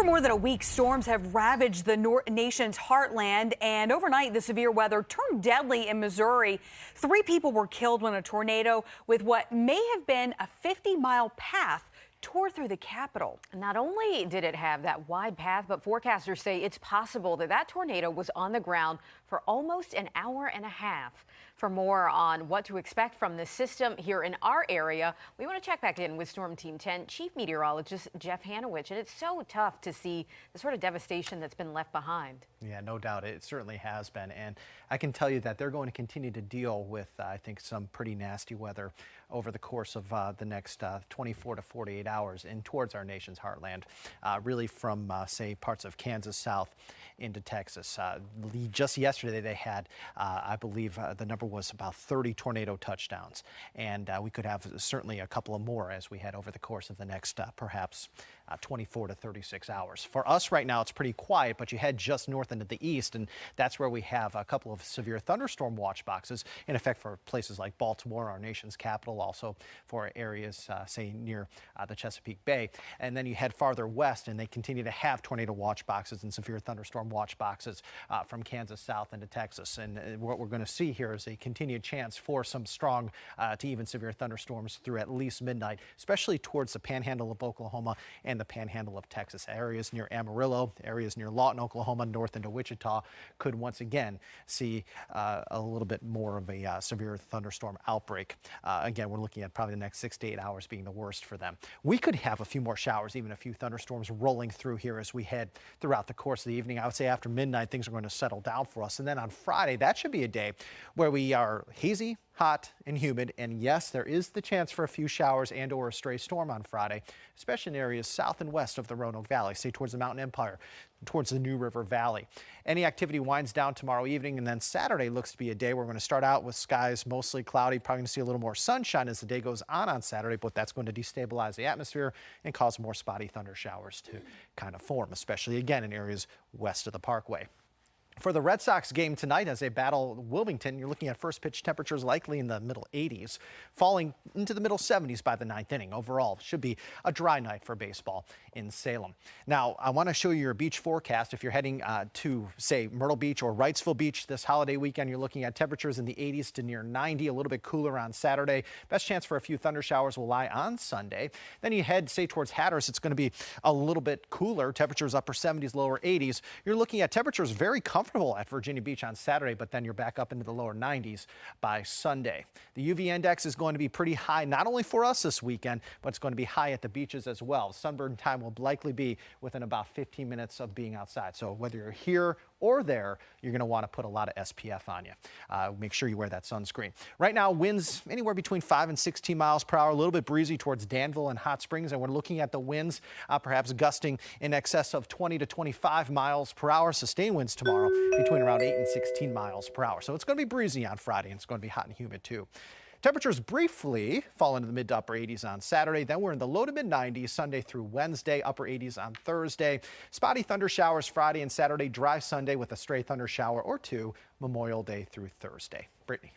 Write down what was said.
For more than a week, storms have ravaged the nation's heartland, and overnight the severe weather turned deadly in Missouri. 3 people were killed when a tornado with what may have been a 50-mile path tore through the capital. Not only did it have that wide path, but forecasters say it's possible that that tornado was on the ground for almost an hour and a half. For more on what to expect from the system here in our area, we want to check back in with Storm Team 10 Chief Meteorologist Jeff Hanowich. And it's so tough to see the sort of devastation that's been left behind. Yeah, no doubt. It certainly has been. And I can tell you that they're going to continue to deal with, I think, some pretty nasty weather over the course of the next 24 to 48 hours and towards our nation's heartland, really from, say, parts of Kansas south into Texas. Just yesterday, they had, I believe, the number was about 30 tornado touchdowns. And we could have certainly a couple of more as we head over the course of the next perhaps 24 to 36 hours. For us right now, it's pretty quiet, but you head just north into the east, and that's where we have a couple of severe thunderstorm watch boxes in effect for places like Baltimore, our nation's capital, also for areas, say, near the Chesapeake Bay. And then you head farther west, and they continue to have tornado watch boxes and severe thunderstorm watch boxes from Kansas south into Texas. And what we're going to see here is a continued chance for some strong to even severe thunderstorms through at least midnight, especially towards the panhandle of Oklahoma and the panhandle of Texas. Areas near Amarillo, areas near Lawton, Oklahoma, north into Wichita could once again see a little bit more of a severe thunderstorm outbreak. Again, we're looking at probably the next 6 to 8 hours being the worst for them. We could have a few more showers, even a few thunderstorms rolling through here as we head throughout the course of the evening. I would say after midnight, things are going to settle down for us. And then on Friday, that should be a day where we are hazy, hot and humid, and yes, there is the chance for a few showers and or a stray storm on Friday, especially in areas south and west of the Roanoke Valley, say towards the Mountain Empire, towards the New River Valley. Any activity winds down tomorrow evening, and then Saturday looks to be a day where we're going to start out with skies mostly cloudy, probably going to see a little more sunshine as the day goes on Saturday, but that's going to destabilize the atmosphere and cause more spotty thunder showers to kind of form, especially again in areas west of the Parkway. For the Red Sox game tonight, as they battle Wilmington, you're looking at first pitch temperatures likely in the middle 80s, falling into the middle 70s by the 9th inning. Overall, should be a dry night for baseball in Salem. Now, I want to show you your beach forecast. If you're heading to, say, Myrtle Beach or Wrightsville Beach this holiday weekend, you're looking at temperatures in the 80s to near 90, a little bit cooler on Saturday. Best chance for a few thunder showers will lie on Sunday. Then you head, say, towards Hatteras. It's going to be a little bit cooler. Temperatures upper 70s, lower 80s. You're looking at temperatures very comfortable at Virginia Beach on Saturday, but then you're back up into the lower 90s by Sunday. The UV index is going to be pretty high, not only for us this weekend, but it's going to be high at the beaches as well. Sunburn time will likely be within about 15 minutes of being outside. So whether you're here or there, you're going to want to put a lot of SPF on you. Make sure you wear that sunscreen. Right now, winds anywhere between 5 and 16 miles per hour, a little bit breezy towards Danville and Hot Springs, and we're looking at the winds perhaps gusting in excess of 20 to 25 miles per hour. Sustained winds tomorrow between around 8 and 16 miles per hour. So it's going to be breezy on Friday, and it's going to be hot and humid too. Temperatures briefly fall into the mid to upper 80s on Saturday. Then we're in the low to mid 90s Sunday through Wednesday, upper 80s on Thursday. Spotty thunder showers Friday and Saturday, dry Sunday with a stray thunder shower or two Memorial Day through Thursday. Brittany.